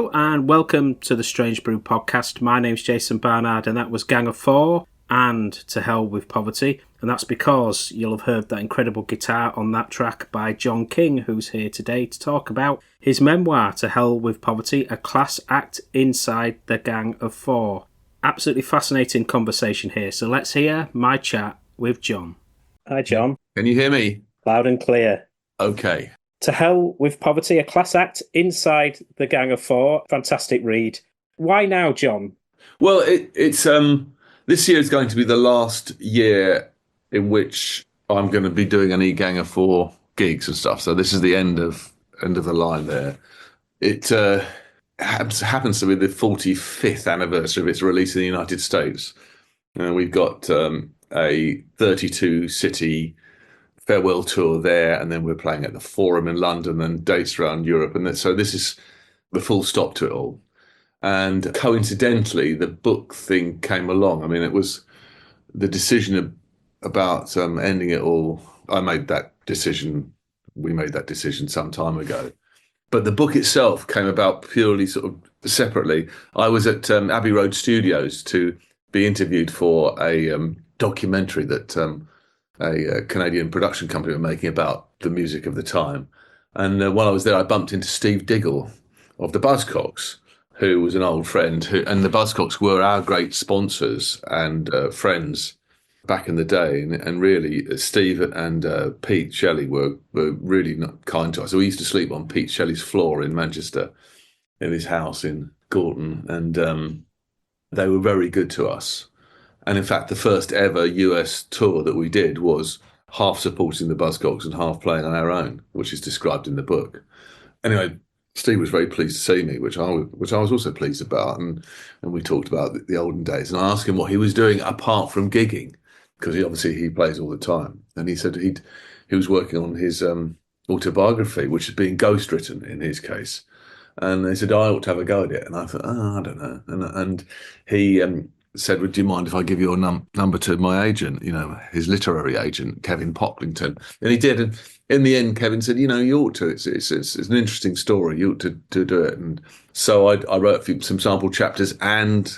Hello and welcome to the Strange Brew podcast. My name's Jason Barnard and that was Gang of Four and To Hell With Poverty. And that's because you'll have heard that incredible guitar on that track by Jon King, who's here today to talk about his memoir, To Hell With Poverty, a class act inside the Gang of Four. Absolutely fascinating conversation here. So let's hear my chat with Jon. Hi, Jon. Can you hear me? Loud and clear. Okay. To Hell With Poverty, a class act inside the Gang of Four. Fantastic read. Why now, Jon? Well, it's this year is going to be the last year in which I'm going to be doing any Gang of Four gigs and stuff. So this is the end of the line there. It happens to be the 45th anniversary of its release in the United States. We've got a 32-city farewell tour there, and then we're playing at the Forum in London and dates around Europe. And so this is the full stop to it all. And coincidentally, the book thing came along. I mean, it was the decision about ending it all. I made that decision. We made that decision some time ago. But the book itself came about purely sort of separately. I was at Abbey Road Studios to be interviewed for a documentary that a Canadian production company were making about the music of the time. And while I was there, I bumped into Steve Diggle of the Buzzcocks, who was an old friend. And the Buzzcocks were our great sponsors and friends back in the day. And really, Steve and Pete Shelley were really not kind to us. So we used to sleep on Pete Shelley's floor in Manchester, in his house in Gorton. And they were very good to us. And in fact, the first ever US tour that we did was half supporting the Buzzcocks and half playing on our own, which is described in the book. Anyway, Steve was very pleased to see me, which I was also pleased about. And we talked about the olden days. And I asked him what he was doing apart from gigging, because he plays all the time. And he said he was working on his autobiography, which is being ghostwritten in his case. And they said, I ought to have a go at it. And I thought, I don't know. And he said, would you mind if I give your number to my agent, his literary agent, Kevin Pocklington? And he did. And in the end, Kevin said, you ought to. It's an interesting story. You ought to do it. And so I wrote some sample chapters and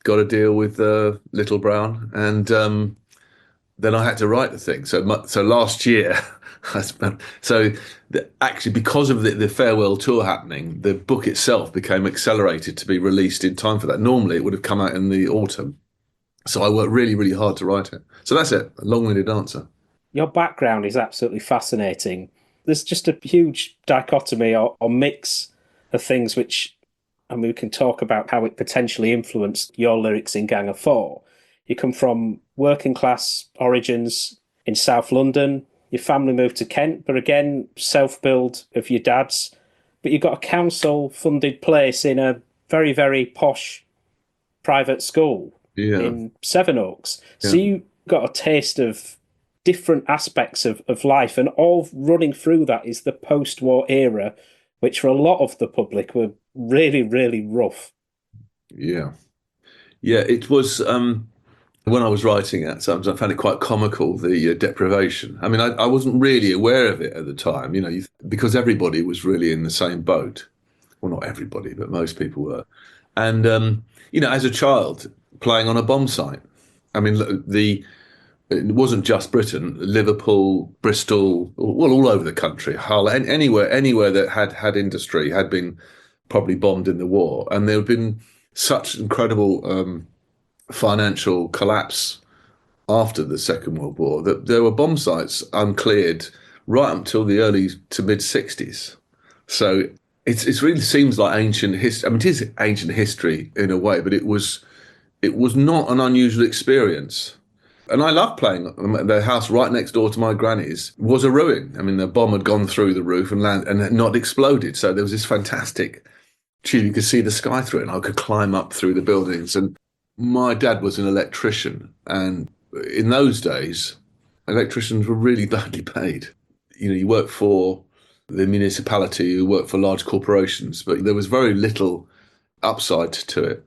got a deal with Little Brown. And then I had to write the thing. So last year, actually, because of the farewell tour happening, the book itself became accelerated to be released in time for that. Normally, it would have come out in the autumn. So I worked really, really hard to write it. So that's it, a long-winded answer. Your background is absolutely fascinating. There's just a huge dichotomy or mix of things which, we can talk about how it potentially influenced your lyrics in Gang of Four. You come from working class origins in South London. Your family moved to Kent, but again, self-build of your dad's. But you got a council-funded place in a very, very posh private school in Sevenoaks. Yeah. So you got a taste of different aspects of life, and all running through that is the post-war era, which for a lot of the public were really, really rough. Yeah. Yeah, it was... When I was writing it, sometimes I found it quite comical, the deprivation. I mean, I wasn't really aware of it at the time, because everybody was really in the same boat. Well, not everybody, but most people were. And, as a child, playing on a bomb site. I mean, it wasn't just Britain, Liverpool, Bristol, well, all over the country, Hull, anywhere that had industry had been probably bombed in the war. And there had been such incredible... financial collapse after the Second World War that there were bomb sites uncleared right until the early to mid 60s. So it really seems like ancient history. I mean, it is ancient history in a way, but it was not an unusual experience. And I love playing. The house right next door to my granny's was a ruin. I mean, the bomb had gone through the roof and had not exploded. So there was this fantastic you could see the sky through it, and I could climb up through the buildings. And my dad was an electrician, and in those days, electricians were really badly paid. You worked for the municipality, you worked for large corporations, but there was very little upside to it.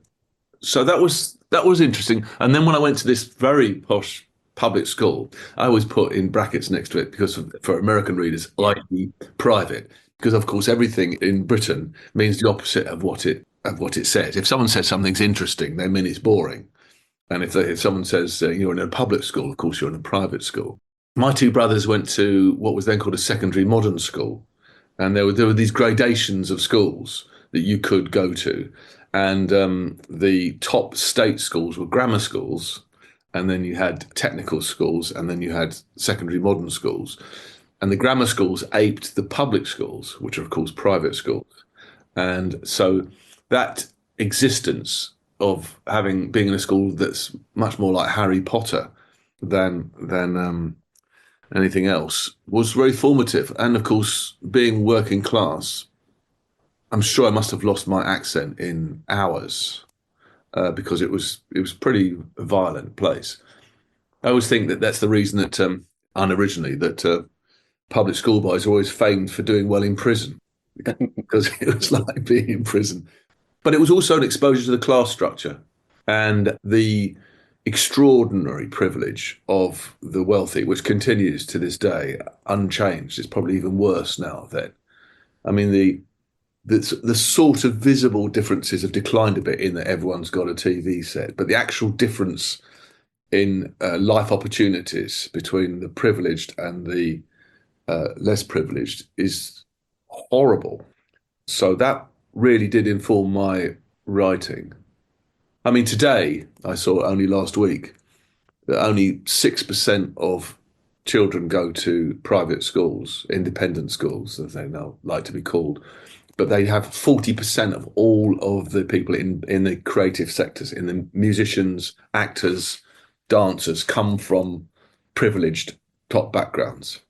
So that was interesting. And then when I went to this very posh public school, I always put in brackets next to it because for American readers, i.e. private. because of course everything in Britain means the opposite of what it says. If someone says something's interesting, they mean it's boring. And if someone says you're in a public school, of course you're in a private school. My two brothers went to what was then called a secondary modern school, and there were these gradations of schools that you could go to, and the top state schools were grammar schools, and then you had technical schools, and then you had secondary modern schools, and the grammar schools aped the public schools, which are of course private schools, and so that existence of being in a school that's much more like Harry Potter than anything else was very formative. And of course, being working class, I'm sure I must have lost my accent in hours because it was pretty violent place. I always think that that's the reason that unoriginally that public school boys are always famed for doing well in prison because it was like being in prison. But it was also an exposure to the class structure and the extraordinary privilege of the wealthy, which continues to this day unchanged. It's probably even worse now then. I mean, the sort of visible differences have declined a bit in that everyone's got a TV set, but the actual difference in life opportunities between the privileged and the less privileged is horrible. So that really did inform my writing. I mean, today, I saw only last week, that only 6% of children go to private schools, independent schools, as they now like to be called, but they have 40% of all of the people in the creative sectors, in the musicians, actors, dancers, come from privileged top backgrounds.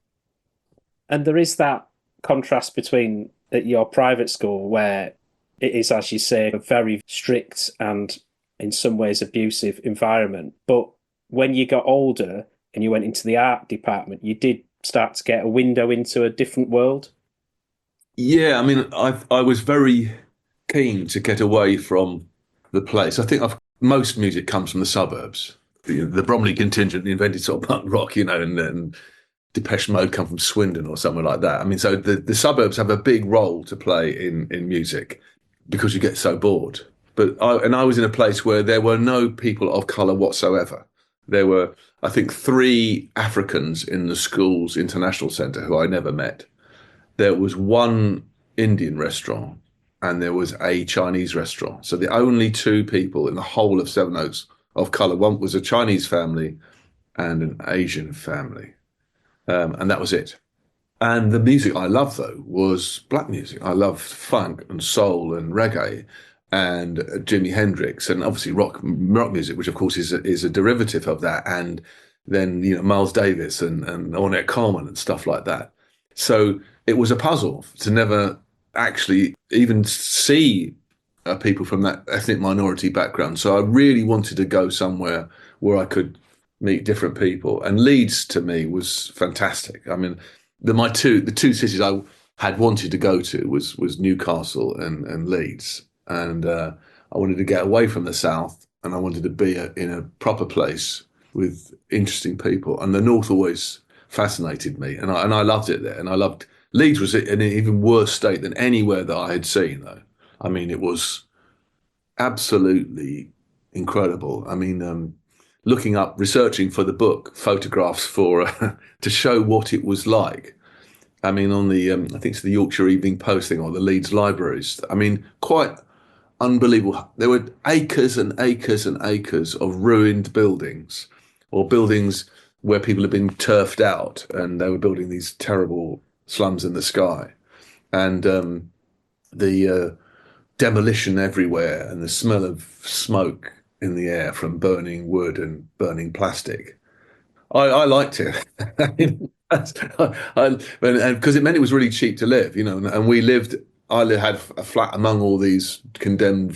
And there is that contrast between at your private school, where it is, as you say, a very strict and in some ways abusive environment. But when you got older and you went into the art department, you did start to get a window into a different world. Yeah, I mean, I was very keen to get away from the place. I think most music comes from the suburbs. The Bromley contingent invented sort of punk rock, and Depeche Mode come from Swindon or somewhere like that. I mean, so the suburbs have a big role to play in music because you get so bored. But I was in a place where there were no people of colour whatsoever. There were, I think, 3 Africans in the school's international centre who I never met. There was one Indian restaurant and there was a Chinese restaurant. So the only 2 people in the whole of Sevenoaks of colour. One was a Chinese family and an Asian family. And that was it. And the music I loved, though, was black music. I loved funk and soul and reggae and Jimi Hendrix and obviously rock music, which of course is a derivative of that. And then, Miles Davis and Ornette Coleman and stuff like that. So it was a puzzle to never actually even see people from that ethnic minority background. So I really wanted to go somewhere where I could meet different people. And Leeds to me was fantastic. I mean, the two cities I had wanted to go to was Newcastle and Leeds. And I wanted to get away from the south, and I wanted to be in a proper place with interesting people. And the north always fascinated me, and I loved it there. And I loved Leeds was in an even worse state than anywhere that I had seen, though. I mean, it was absolutely incredible. I mean, looking up, researching for the book, photographs for to show what it was like. I mean, on the I think it's the Yorkshire Evening Post thing or the Leeds Libraries. I mean, quite unbelievable. There were acres and acres and acres of ruined buildings, or buildings where people had been turfed out, and they were building these terrible slums in the sky, and the demolition everywhere, and the smell of smoke in the air from burning wood and burning plastic. I liked it. And because it meant it was really cheap to live, and we lived. I had a flat among all these condemned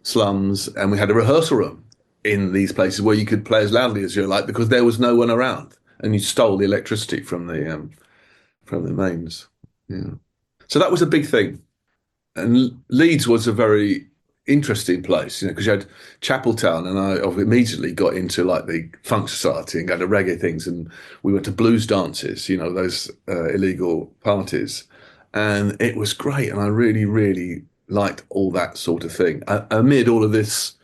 slums, and we had a rehearsal room in these places where you could play as loudly as you like because there was no one around, and you stole the electricity from the mains. Yeah, so that was a big thing. And Leeds was a very interesting place, because you had Chapeltown, and I immediately got into like the funk society and go to reggae things, and we went to blues dances, those illegal parties. And it was great. And I really, really liked all that sort of thing. Amid all of this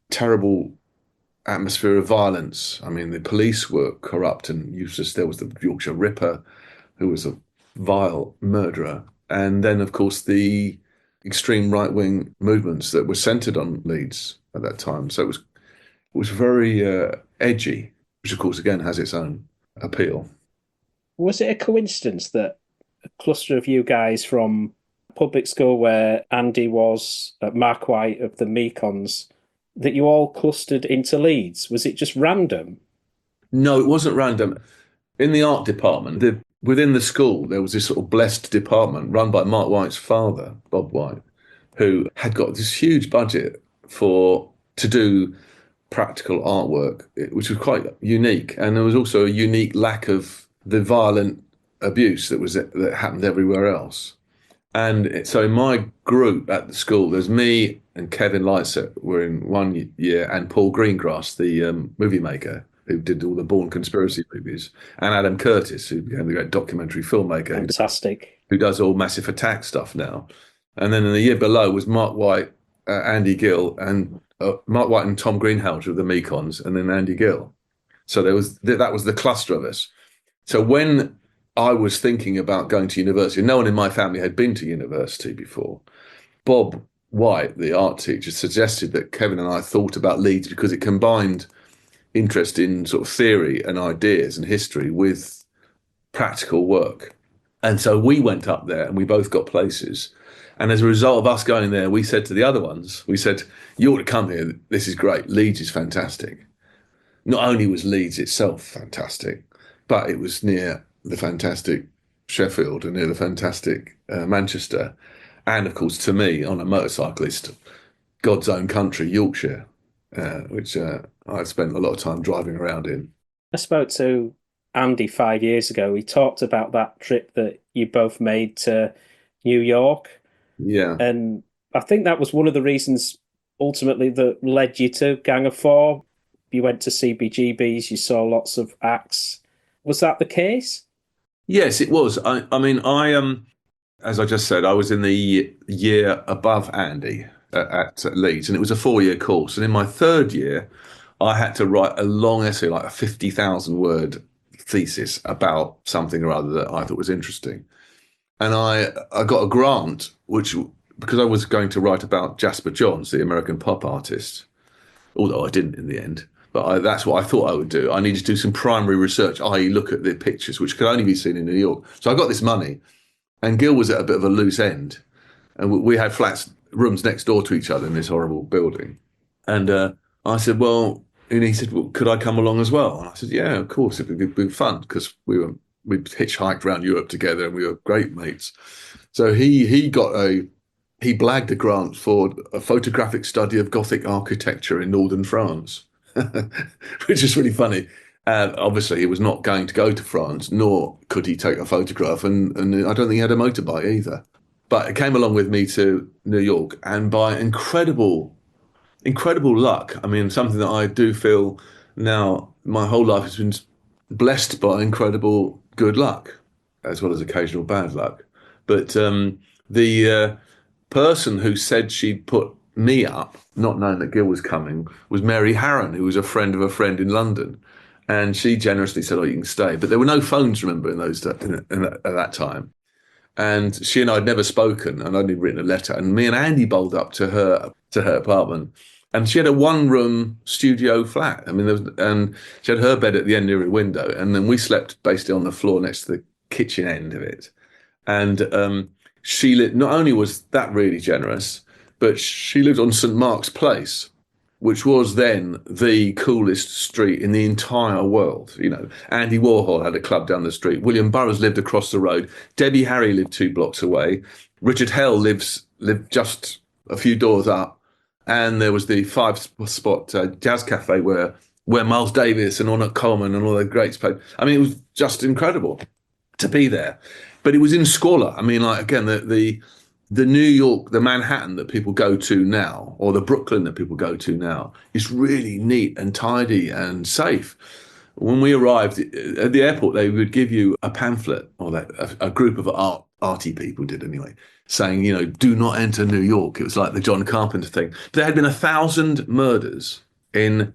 terrible atmosphere of violence, I mean, the police were corrupt and useless. There was the Yorkshire Ripper, who was a vile murderer. And then, of course, the extreme right-wing movements that were centred on Leeds at that time. So it was very edgy, which, of course, again, has its own appeal. Was it a coincidence that a cluster of you guys from public school where Andy was, Mark White of the Mekons, that you all clustered into Leeds? Was it just random? No, it wasn't random. In the art department, within the school, there was this sort of blessed department run by Mark White's father, Bob White, who had got this huge budget to do practical artwork, which was quite unique. And there was also a unique lack of the violent abuse that happened everywhere else. And so in my group at the school, there's me and Kevin Lightsett were in one year, and Paul Greengrass, the movie maker who did all the Bourne conspiracy movies, and Adam Curtis, who became the great documentary filmmaker. Fantastic. Who does all Massive Attack stuff now. And then in the year below was Mark White, Andy Gill, and Mark White and Tom Greenhalgh of the Mekons, and then Andy Gill. So that was the cluster of us. So when I was thinking about going to university, no one in my family had been to university before, Bob White, the art teacher, suggested that Kevin and I thought about Leeds because it combined interest in sort of theory and ideas and history with practical work. And so we went up there and we both got places. And as a result of us going there, we said to the other ones, we said, you ought to come here. This is great. Leeds is fantastic. Not only was Leeds itself fantastic, but it was near the fantastic Sheffield and near the fantastic Manchester. And of course, to me, on a motorcyclist, God's own country, Yorkshire, which I spent a lot of time driving around in. I spoke to Andy 5 years ago. He talked about that trip that you both made to New York. Yeah. And I think that was one of the reasons ultimately that led you to Gang of Four. You went to CBGBs, you saw lots of acts. Was that the case? Yes, it was. I mean, as I just said, I was in the year above Andy at Leeds, and it was a 4-year course. And in my third year, I had to write a long essay, like a 50,000 word thesis about something or other that I thought was interesting. And I got a grant, because I was going to write about Jasper Johns, the American pop artist, although I didn't in the end. But that's what I thought I would do. I needed to do some primary research, i.e. look at the pictures, which could only be seen in New York. So I got this money, and Gill was at a bit of a loose end. And we had rooms next door to each other in this horrible building. And I said, well, and he said, well, could I come along as well? And I said, yeah, of course, it'd be fun, because we'd hitchhiked around Europe together and we were great mates. So he blagged a grant for a photographic study of Gothic architecture in northern France, which is really funny. Obviously, he was not going to go to France, nor could he take a photograph, and I don't think he had a motorbike either. But it came along with me to New York, and by incredible luck, I mean, something that I do feel now my whole life has been blessed by incredible good luck, as well as occasional bad luck. But the person who said she'd put me up, not knowing that Gill was coming, was Mary Harron, who was a friend of a friend in London. And she generously said, oh, you can stay. But there were no phones, remember, at that time. And she and I had never spoken, and I'd only written a letter. And me and Andy bowled up to her apartment. And she had a one-room studio flat. I mean, and she had her bed at the end near a window. And then we slept basically on the floor next to the kitchen end of it. And she not only was that really generous, but she lived on St. Mark's Place, which was then the coolest street in the entire world. You know, Andy Warhol had a club down the street. William Burroughs lived across the road. Debbie Harry lived 2 blocks away. Richard Hell lived just a few doors up. And there was the 5-spot jazz cafe where Miles Davis and Ornette Coleman and all the greats played. I mean, it was just incredible to be there. But it was in squalor. I mean, like, again, the New York, the Manhattan that people go to now, or the Brooklyn that people go to now, is really neat and tidy and safe. When we arrived at the airport, they would give you a pamphlet or a group of arty people did anyway, saying, do not enter New York. It was like the John Carpenter thing. But there had been 1,000 murders in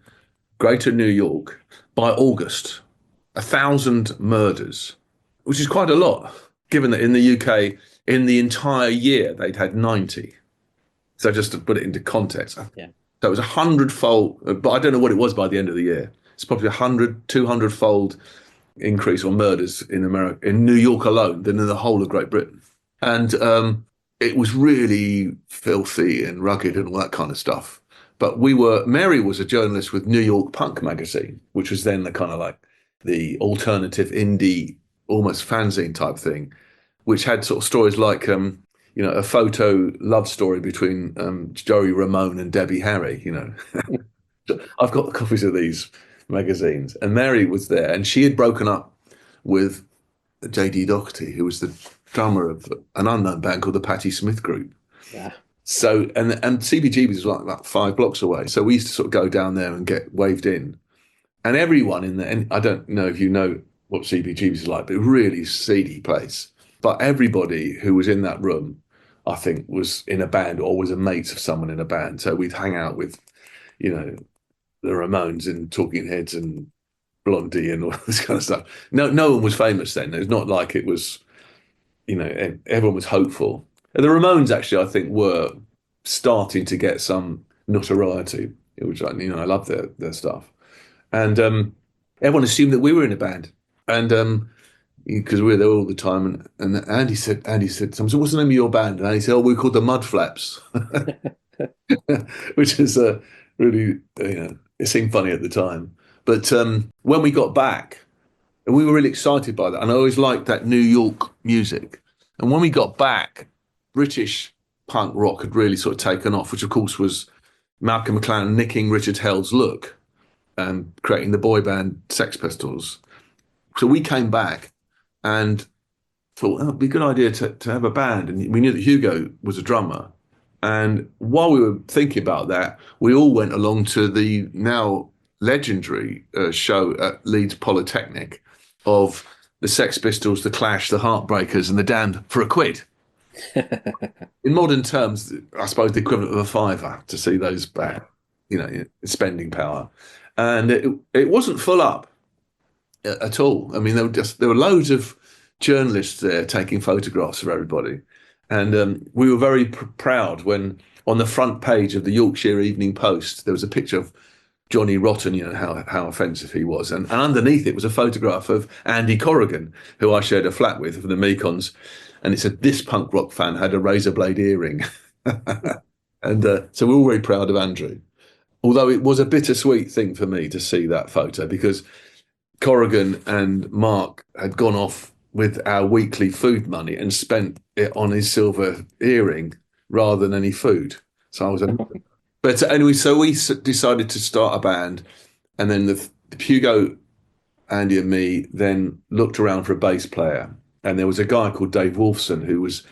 Greater New York by August. 1,000 murders, which is quite a lot, given that in the UK, in the entire year, they'd had 90. So just to put it into context. Yeah. So it was 100-fold, but I don't know what it was by the end of the year. It's probably 100, 200-fold increase on murders in America, in New York alone, than in the whole of Great Britain. And it was really filthy and rugged and all that kind of stuff. But Mary was a journalist with New York Punk magazine, which was then the kind of like the alternative indie, almost fanzine type thing, which had sort of stories like, a photo love story between Joey Ramone and Debbie Harry, I've got copies of these magazines. And Mary was there, and she had broken up with J.D. Doherty, who was the drummer of an unknown band called the Patti Smith Group. Yeah. So, and CBGB's was like about 5 blocks away. So we used to sort of go down there and get waved in. And everyone in there, and I don't know if you know what CBGB's is like, but a really seedy place. But everybody who was in that room, I think, was in a band or was a mate of someone in a band. So we'd hang out with, the Ramones and Talking Heads and Blondie and all this kind of stuff. No one was famous then. It was not like it was, everyone was hopeful. And the Ramones actually, I think, were starting to get some notoriety, which I love their stuff. And everyone assumed that we were in a band. And because we were there all the time, and Andy said, so what's the name of your band? And Andy said, we're called the Mud Flaps, which is really, it seemed funny at the time. But when we got back, and we were really excited by that, and I always liked that New York music. And when we got back, British punk rock had really sort of taken off, which of course was Malcolm McLaren nicking Richard Hell's look and creating the boy band Sex Pistols. So we came back and thought, it'd be a good idea to have a band. And we knew that Hugo was a drummer. And while we were thinking about that, we all went along to the now legendary show at Leeds Polytechnic of the Sex Pistols, the Clash, the Heartbreakers, and the Damned for £1. In modern terms, I suppose the equivalent of a fiver to see those back, spending power. And it wasn't full up at all. I mean, there were loads of journalists there taking photographs of everybody. And we were very proud when on the front page of the Yorkshire Evening Post, there was a picture of Johnny Rotten, how offensive he was. And underneath it was a photograph of Andy Corrigan, who I shared a flat with, from the Mekons. And it said, this punk rock fan had a razor blade earring. And so we're all very proud of Andrew. Although it was a bittersweet thing for me to see that photo, because Corrigan and Mark had gone off with our weekly food money and spent it on his silver earring rather than any food. So I was but anyway, so we decided to start a band, and then the Hugo, Andy and me then looked around for a bass player, and there was a guy called Dave Wolfson who was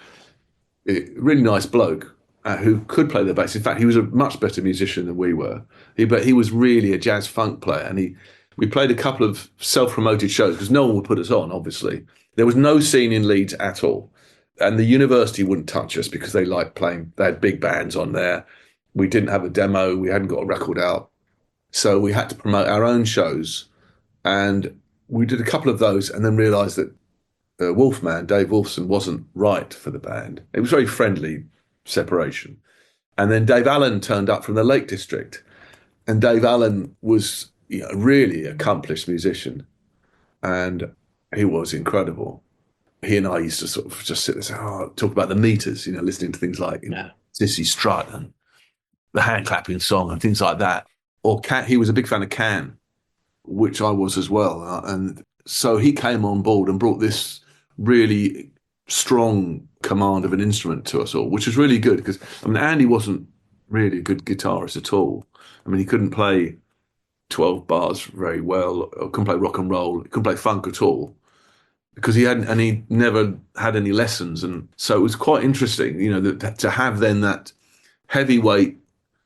a really nice bloke who could play the bass. In fact, he was a much better musician than we were. But he was really a jazz funk player, and we played a couple of self-promoted shows because no one would put us on, obviously. There was no scene in Leeds at all. And the university wouldn't touch us because they liked playing. They had big bands on there. We didn't have a demo. We hadn't got a record out. So we had to promote our own shows. And we did a couple of those and then realised that Wolfman, Dave Wolfson, wasn't right for the band. It was very friendly separation. And then Dave Allen turned up from the Lake District. And Dave Allen was a really accomplished musician. And he was incredible. He and I used to sort of just sit there and talk about the meters, listening to things like Sissy Strut and the hand clapping song and things like that. Or he was a big fan of Can, which I was as well. And so he came on board and brought this really strong command of an instrument to us all, which was really good because, Andy wasn't really a good guitarist at all. He couldn't play 12 bars very well, or couldn't play rock and roll, couldn't play funk at all. Because he never had any lessons, and so it was quite interesting, to have then that heavyweight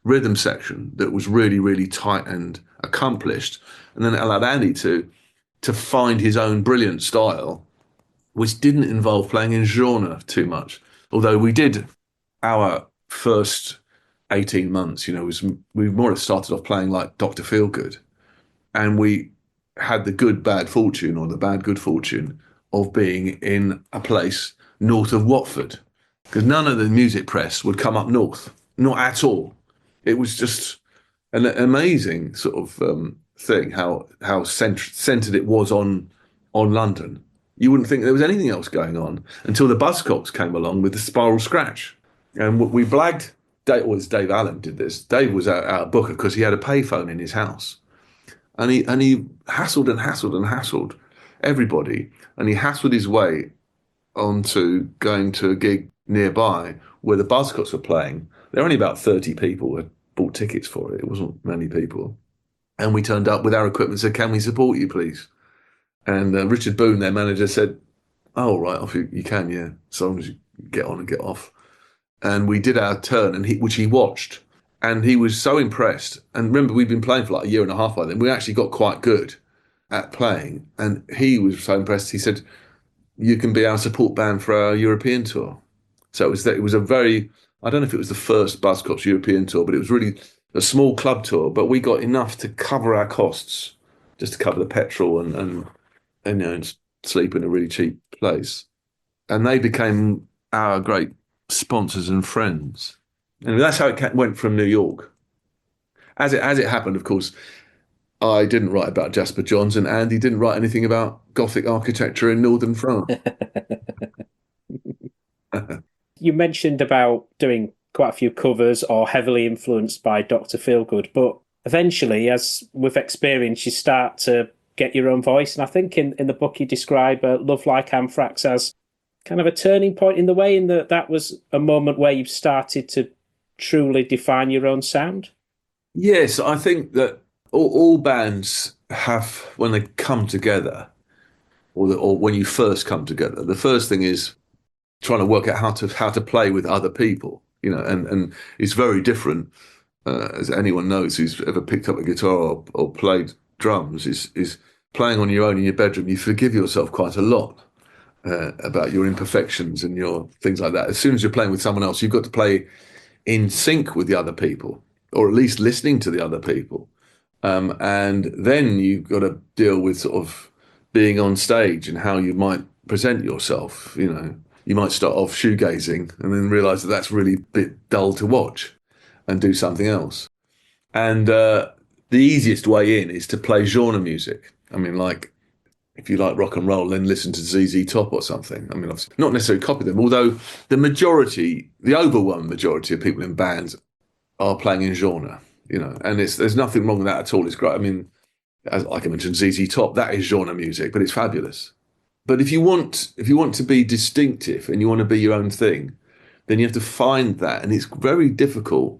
rhythm section that was really, really tight and accomplished, and then it allowed Andy to find his own brilliant style, which didn't involve playing in genre too much. Although we did our first 18 months, we more or less started off playing like Dr. Feelgood. And we had the good bad fortune or the bad good fortune of being in a place north of Watford. Because none of the music press would come up north, not at all. It was just an amazing sort of thing how centered it was on London. You wouldn't think there was anything else going on until the Buzzcocks came along with the Spiral Scratch. And we blagged, Dave Allen did this. Dave was our booker because he had a payphone in his house. And he hassled and hassled and hassled everybody. And he hassled his way onto going to a gig nearby where the Buzzcocks were playing. There were only about 30 people who had bought tickets for it. It wasn't many people. And we turned up with our equipment and said, "Can we support you, please?" And Richard Boone, their manager, said, "Oh, all right, off you can, yeah, so long as you get on and get off." And we did our turn, which he watched. And he was so impressed. And remember, we'd been playing for like a year and a half by then. We actually got quite good at playing. And he was so impressed. He said, "You can be our support band for our European tour." So it was a very, I don't know if it was the first Buzzcocks European tour, but it was really a small club tour. But we got enough to cover our costs, just to cover the petrol and sleep in a really cheap place. And they became our great sponsors and friends. And that's how it went from New York. As it happened, of course, I didn't write about Jasper Johns, and Andy didn't write anything about Gothic architecture in northern France. You mentioned about doing quite a few covers or heavily influenced by Dr. Feelgood, but eventually, as we've experienced, you start to get your own voice. And I think in the book you describe Love Like Anthrax as kind of a turning point in the way, in that was a moment where you started to truly define your own sound. Yes, I think that all bands have, when they come together, or when you first come together, the first thing is trying to work out how to play with other people, and it's very different, as anyone knows who's ever picked up a guitar or played drums, is playing on your own in your bedroom. You forgive yourself quite a lot about your imperfections and your things like that. As soon as you're playing with someone else, you've got to play in sync with the other people, or at least listening to the other people. And then you've got to deal with sort of being on stage and how you might present yourself. You might start off shoegazing and then realize that that's really a bit dull to watch and do something else. And the easiest way in is to play genre music. I mean, like, if you like rock and roll, then listen to ZZ Top or something. I mean, obviously, not necessarily copy them, although the overwhelming majority of people in bands are playing in genre, and there's nothing wrong with that at all. It's great. I mean, like I mentioned, ZZ Top, that is genre music, but it's fabulous. But if you want to be distinctive and you want to be your own thing, then you have to find that, and it's very difficult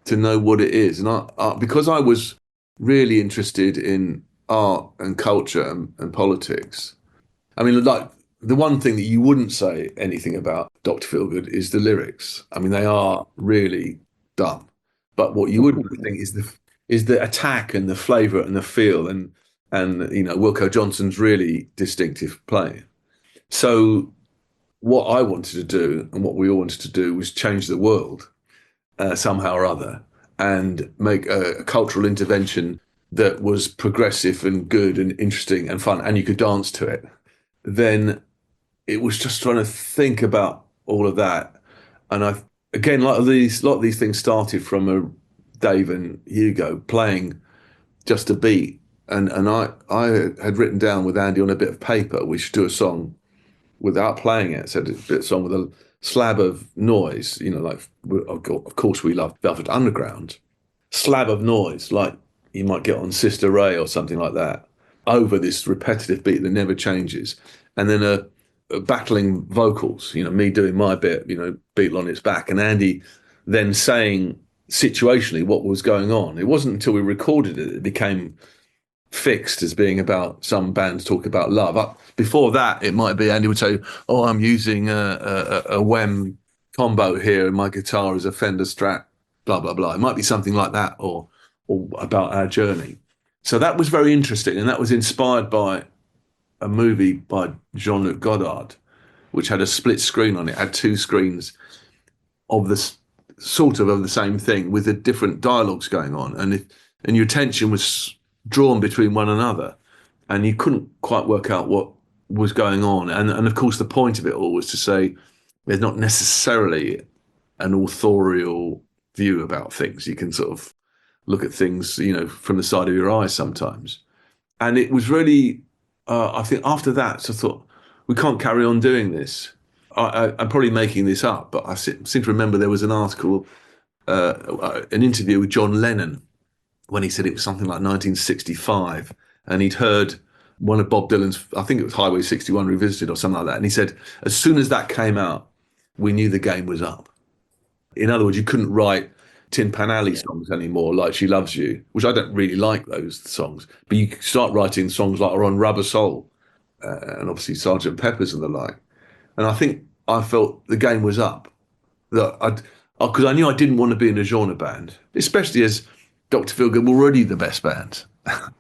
to know what it is. And because I was really interested in art and culture and politics, I mean, like, the one thing that you wouldn't say anything about Dr. Feelgood is the lyrics. I mean, they are really dumb. But what you would think is the attack and the flavour and the feel and Wilco Johnson's really distinctive playing. So what I wanted to do and what we all wanted to do was change the world somehow or other and make a cultural intervention that was progressive and good and interesting and fun, and you could dance to it. Then it was just trying to think about all of that. And again, a lot of these things started from Dave and Hugo playing just a beat. And I had written down with Andy on a bit of paper, we should do a song without playing it. So a bit of song with a slab of noise, like, of course we love Velvet Underground. Slab of noise, like you might get on Sister Ray or something like that, over this repetitive beat that never changes. And then a battling vocals, me doing my bit, Beatle on its back, and Andy then saying situationally what was going on. It wasn't until we recorded it became fixed as being about some bands talk about love. Before that, it might be Andy would say, "Oh, I'm using a Wem combo here, and my guitar is a Fender Strat, blah blah blah." It might be something like that, or about our journey. So that was very interesting, and that was inspired by a movie by Jean-Luc Godard, which had a split screen on it, had two screens of this sort of the same thing with the different dialogues going on, and your attention was drawn between one another, and you couldn't quite work out what was going on. And of course, the point of it all was to say there's not necessarily an authorial view about things. You can sort of look at things, from the side of your eyes sometimes. And it was really, I think after that, I thought, we can't carry on doing this. I'm probably making this up, but I seem to remember there was an article, an interview with John Lennon, when he said it was something like 1965, and he'd heard one of Bob Dylan's, I think it was Highway 61 Revisited or something like that, and he said, as soon as that came out, we knew the game was up. In other words, you couldn't write Tin Pan Alley songs anymore, like She Loves You, which I don't really like those songs, but you start writing songs like are on Rubber Soul, and obviously Sergeant Pepper's and the like. And I think I felt the game was up, that because I knew I didn't want to be in a genre band, especially as Dr. Feelgood were already the best band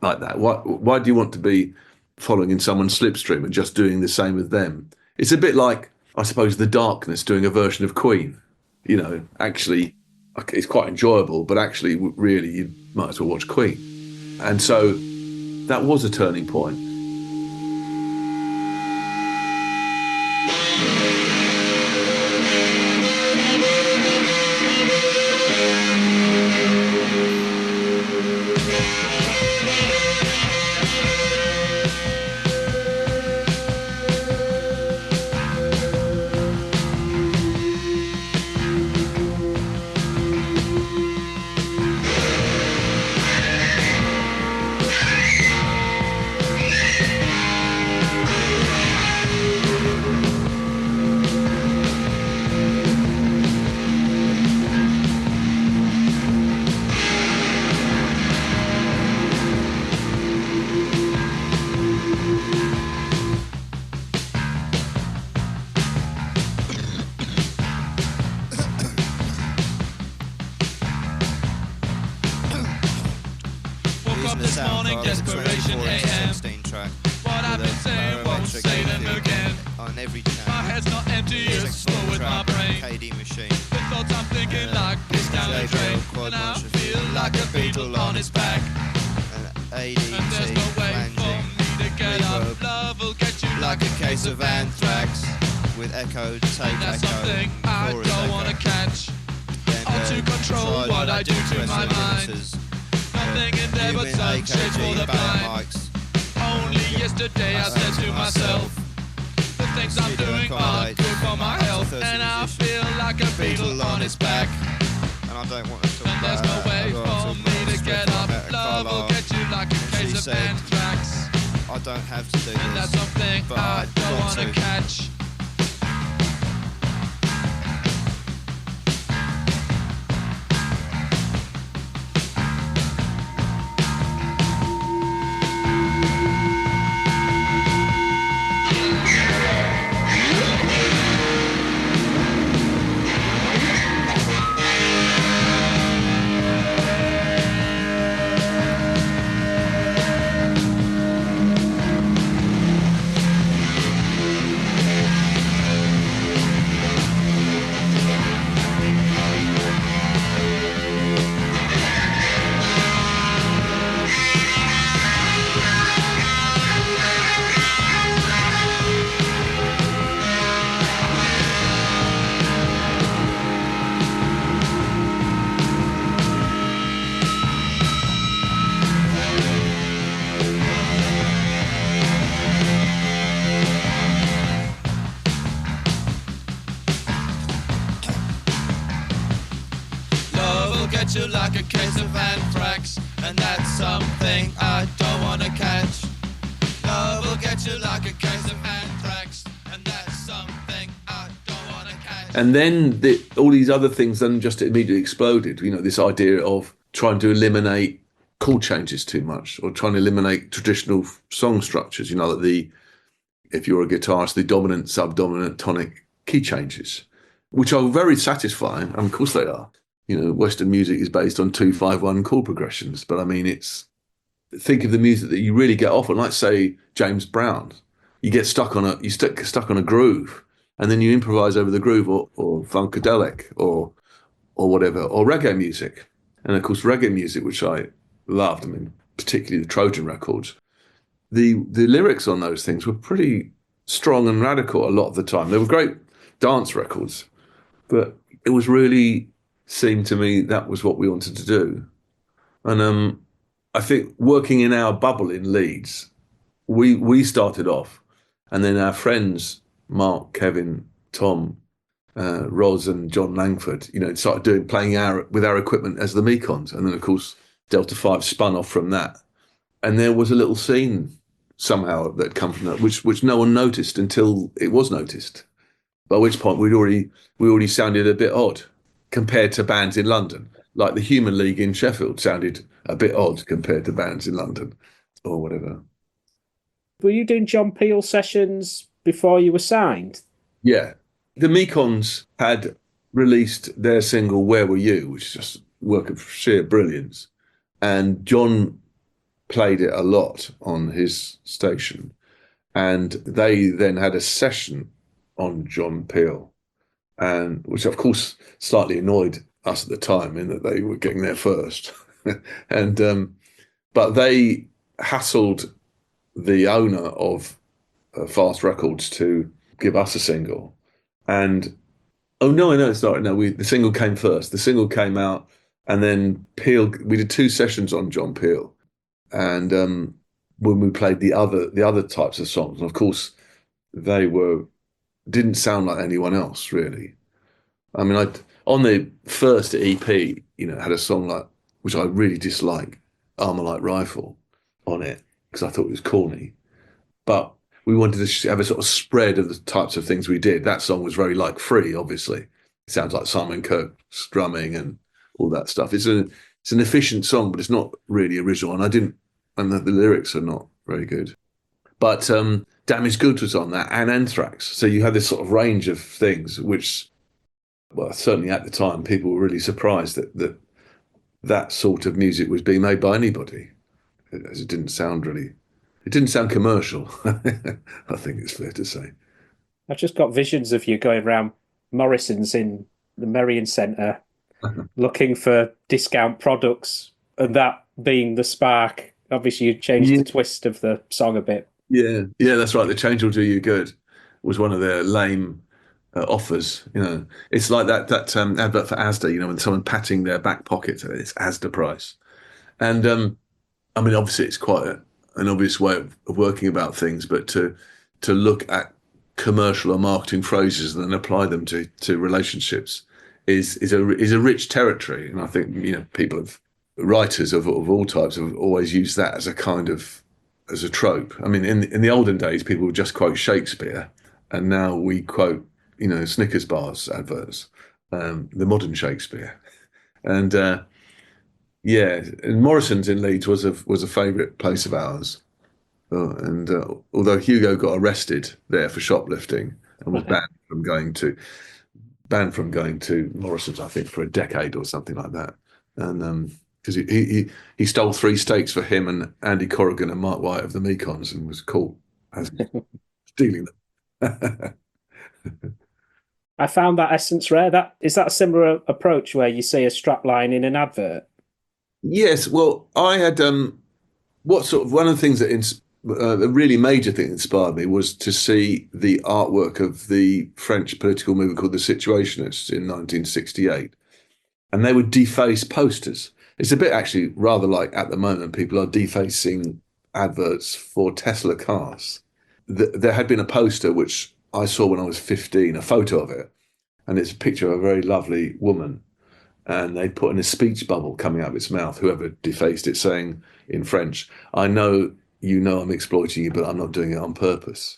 like that. Why do you want to be following in someone's slipstream and just doing the same as them? It's a bit like, I suppose, The Darkness doing a version of Queen. Actually, it's quite enjoyable, but actually, really, you might as well watch Queen. And so that was a turning point. You like a case of anthrax, and that's something I don't want to catch. Love will get you like a case of anthrax, and that's something I don't want to catch. And then all these other things then just immediately exploded. This idea of trying to eliminate chord changes too much, or trying to eliminate traditional song structures. That if you're a guitarist, the dominant, subdominant, tonic key changes, which are very satisfying. And of course they are. Western music is based on 2-5-1 chord progressions, but I mean, think of the music that you really get off on, like say James Brown. you get stuck on a groove, and then you improvise over the groove, or funkadelic, or whatever, or reggae music. And of course, reggae music, which I loved, I mean, particularly the Trojan records, the lyrics on those things were pretty strong and radical a lot of the time. They were great dance records, but it was really seemed to me that was what we wanted to do. And I think working in our bubble in Leeds, we started off, and then our friends Mark, Kevin, Tom, Roz, and John Langford, started playing with our equipment as the Mekons, and then of course Delta 5 spun off from that, and there was a little scene somehow that come from that, which no one noticed until it was noticed. By which point we already sounded a bit odd compared to bands in London, like the Human League in Sheffield sounded a bit odd compared to bands in London, or whatever. Were you doing John Peel sessions before you were signed? Yeah. The Mekons had released their single Where Were You, which is just a work of sheer brilliance. And John played it a lot on his station. And they then had a session on John Peel, and which of course slightly annoyed us at the time in that they were getting there first. And but they hassled the owner of Fast Records to give us a single. And oh no, I know it's not. No, the single came first. The single came out, and then Peel. We did 2 sessions on John Peel, and when we played the other types of songs, and of course they didn't sound like anyone else really. I mean, on the first EP, had a song like, which I really dislike, Armalite Rifle, on it because I thought it was corny, but we wanted to have a sort of spread of the types of things we did. That song was very like Free, obviously. It sounds like Simon Kirk strumming and all that stuff. It's an efficient song, but it's not really original. And the lyrics are not very good. But Damaged Goods was on that, and Anthrax. So you had this sort of range of things, which, well, certainly at the time, people were really surprised that sort of music was being made by anybody. It didn't sound commercial, I think it's fair to say. I've just got visions of you going around Morrison's in the Merrion Centre looking for discount products, and that being the spark. Obviously, you changed the twist of the song a bit. Yeah, that's right. The change will do you good was one of their lame offers. It's like that advert for Asda. When someone patting their back pocket, it's Asda price. And I mean, obviously, it's quite an obvious way of working about things, but to look at commercial or marketing phrases and then apply them to relationships is a rich territory. And I think writers of all types have always used that as a trope. I mean, in the olden days, people would just quote Shakespeare, and now we quote Snickers bars adverts, the modern Shakespeare. And and Morrison's in Leeds was a favourite place of ours. And although Hugo got arrested there for shoplifting and was banned from going to Morrison's, I think, for a decade or something like that, and because he stole 3 steaks for him and Andy Corrigan and Mark White of the Mekons and was caught as stealing them. I found that essence rare. Is that a similar approach where you see a strapline in an advert? Yes. Well, I had one of the things that the really major thing that inspired me was to see the artwork of the French political movement called the Situationists in 1968, and they would deface posters. It's a bit actually rather like at the moment people are defacing adverts for Tesla cars. There had been a poster which I saw when I was 15, a photo of it, and it's a picture of a very lovely woman, and they put in a speech bubble coming out of its mouth, whoever defaced it, saying in French, "I know I'm exploiting you, but I'm not doing it on purpose."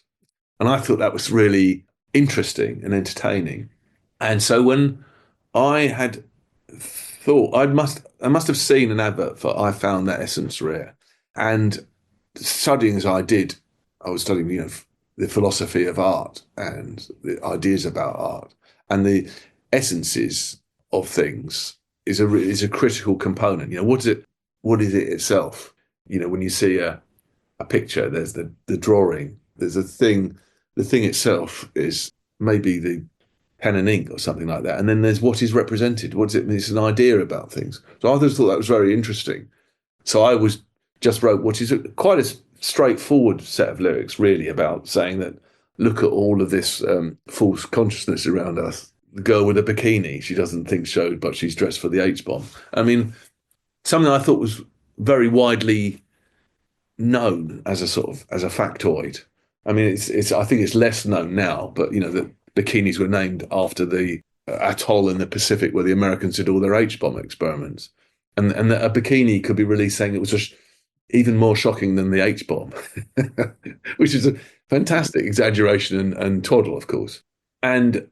And I thought that was really interesting and entertaining. And so when I had thought I must have seen an advert for I Found That Essence Rare, and studying as I did, I was studying the philosophy of art and the ideas about art, and the essences of things is a critical component. What is it itself? When you see a picture, there's the drawing, There's a thing, the thing itself is maybe the pen and ink or something like that. And then there's what is represented. What does it mean? It's an idea about things. So I just thought that was very interesting. So I just wrote what is quite a straightforward set of lyrics, really, about saying that, look at all of this false consciousness around us. The girl with a bikini, she doesn't think so, but she's dressed for the H-bomb. I mean, something I thought was very widely known as a factoid. I mean, it's I think it's less known now, but that bikinis were named after the atoll in the Pacific where the Americans did all their H-bomb experiments, and that a bikini could be released saying it was just even more shocking than the H-bomb, which is a fantastic exaggeration and twaddle, of course. And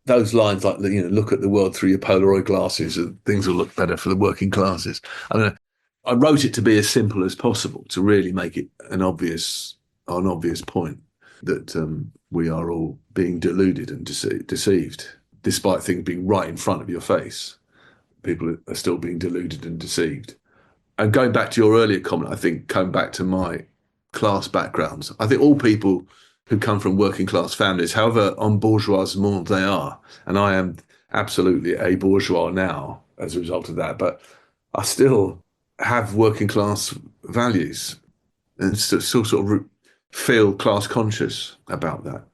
those lines like, look at the world through your Polaroid glasses, and things will look better for the working classes. I mean, I wrote it to be as simple as possible, to really make it an obvious point that we are all being deluded and deceived, despite things being right in front of your face. People are still being deluded and deceived. And going back to your earlier comment, I think coming back to my class backgrounds, I think all people who come from working class families, however en bourgeoisement they are, and I am absolutely a bourgeois now as a result of that, but I still have working class values and still sort of feel class conscious about that.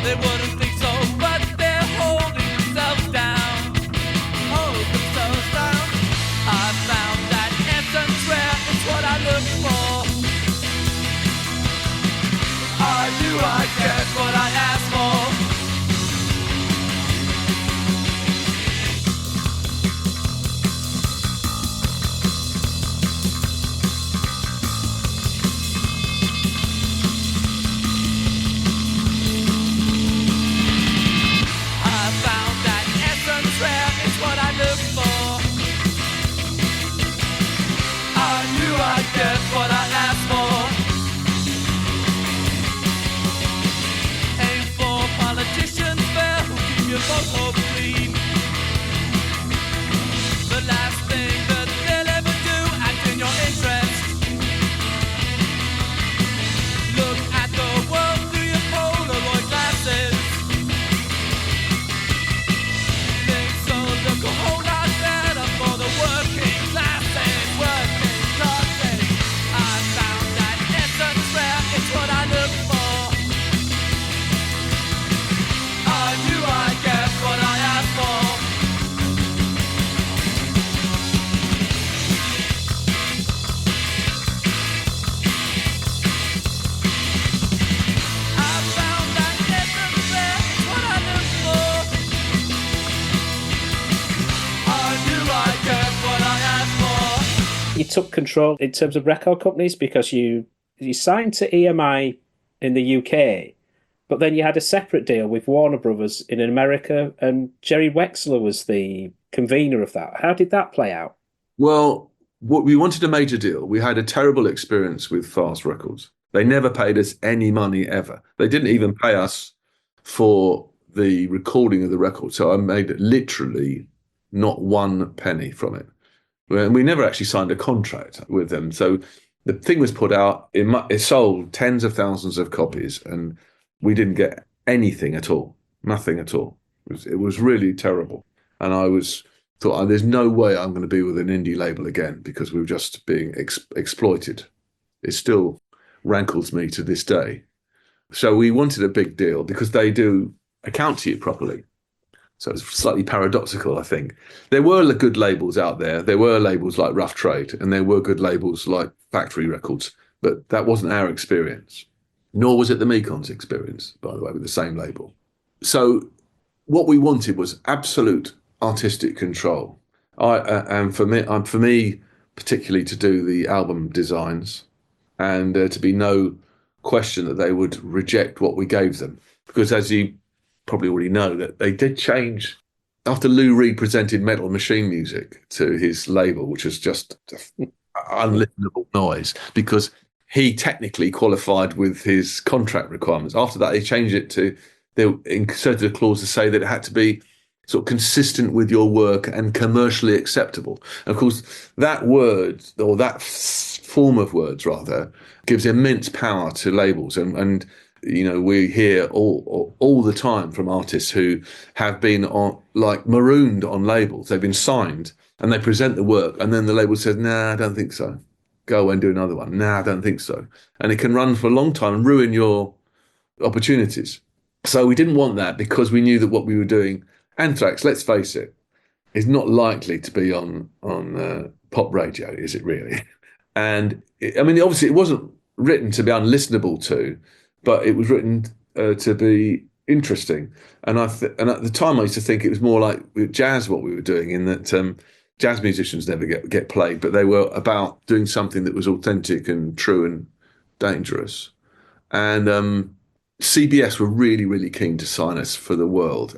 They wouldn't think so, but they're holding themselves down. Hold themselves down. I found that essence rare, it's what I look for. I get what I ask for. Get what I asked for. Aim for politicians fair who keep your vote hope clean. The last thing that they'll ever do act in your interest. Look at the world through your Polaroid glasses. Things so look a whole lot better for the working classes. It's what I look for. I knew I'd get what I asked for. I found that essence there. It's what I look for. I knew I'd get what I asked for. You took control in terms of record companies because you signed to EMI in the UK, but then you had a separate deal with Warner Brothers in America, and Jerry Wexler was the convener of that. How did that play out? Well, we wanted a major deal. We had a terrible experience with Fast Records. They never paid us any money ever. They didn't even pay us for the recording of the record. So I made literally not one penny from it. And we never actually signed a contract with them. So the thing was put out, it sold tens of thousands of copies, and we didn't get anything at all, nothing at all. It was really terrible. And I thought, there's no way I'm going to be with an indie label again, because we were just being exploited. It still rankles me to this day. So we wanted a big deal because they do account to you properly. So it's slightly paradoxical, I think. There were good labels out there. There were labels like Rough Trade, and there were good labels like Factory Records, but that wasn't our experience. Nor was it the Mekon's experience, by the way, with the same label. So what we wanted was absolute artistic control. And for me, particularly to do the album designs, and to be no question that they would reject what we gave them. Because as you probably already know, that they did change after Lou Reed presented Metal Machine Music to his label, which was just unlistenable noise, because he technically qualified with his contract requirements. After that, they changed it to, they inserted a clause to say that it had to be sort of consistent with your work and commercially acceptable. And of course, that word, or that form of words rather, gives immense power to labels. And you know, we hear all the time from artists who have been marooned on labels. They've been signed and they present the work, and then the label says, "Nah, I don't think so. Go away and do another one." "Nah, I don't think so." And it can run for a long time and ruin your opportunities. So we didn't want that, because we knew that what we were doing, Anthrax, let's face it, is not likely to be on pop radio, is it really? And obviously it wasn't written to be unlistenable to, but it was written to be interesting. And at the time, I used to think it was more like jazz, what we were doing, in that jazz musicians never get played, but they were about doing something that was authentic and true and dangerous. And CBS were really, really keen to sign us for the world,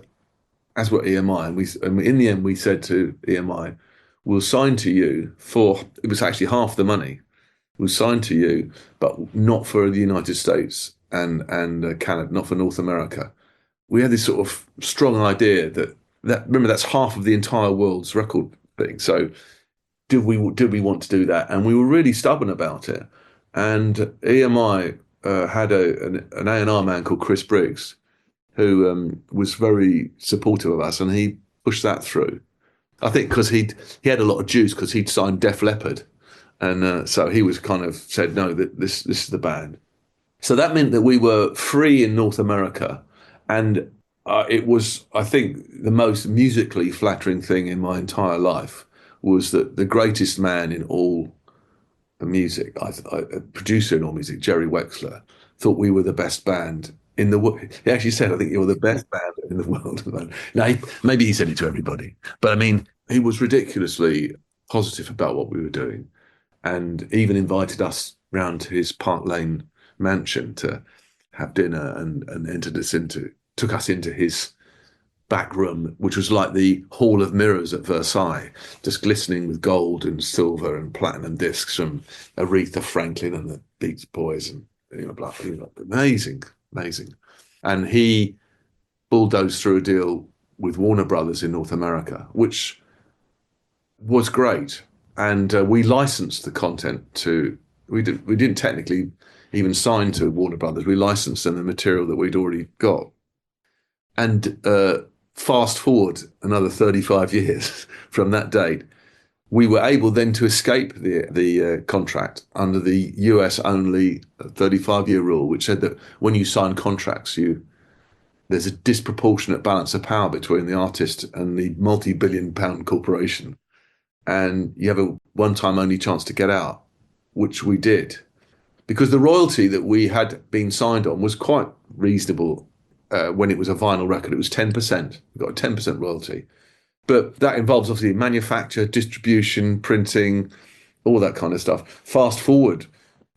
as were EMI. And in the end, we said to EMI, "We'll sign to you for," it was actually half the money, "we'll sign to you, but not for the United States and Canada, not for North America." We had this sort of strong idea that remember, that's half of the entire world's record thing. So did we want to do that? And we were really stubborn about it. And EMI had an A&R man called Chris Briggs, who was very supportive of us, and he pushed that through. I think because he had a lot of juice, because he'd signed Def Leppard, and so he was kind of said, "No, that this is the band." So that meant that we were free in North America, and it was, I think, the most musically flattering thing in my entire life was that the greatest man in all music, a producer in all music, Jerry Wexler, thought we were the best band in the world. He actually said, "I think you're the best band in the world." Now, maybe he said it to everybody, but I mean, he was ridiculously positive about what we were doing, and even invited us round to his Park Lane mansion to have dinner, and took us into his back room, which was like the Hall of Mirrors at Versailles, just glistening with gold and silver and platinum discs from Aretha Franklin and the Beach Boys, and amazing. And he bulldozed through a deal with Warner Brothers in North America, which was great. And we licensed the content to. We didn't technically even sign to Warner Brothers. We licensed them the material that we'd already got. And fast forward another 35 years from that date, we were able then to escape the contract under the US only 35-year rule, which said that when you sign contracts, there's a disproportionate balance of power between the artist and the multi-billion-pound corporation, and you have a one-time only chance to get out, which we did, because the royalty that we had been signed on was quite reasonable. When it was a vinyl record, it was 10%. We got a 10% royalty. But that involves obviously manufacture, distribution, printing, all that kind of stuff. Fast forward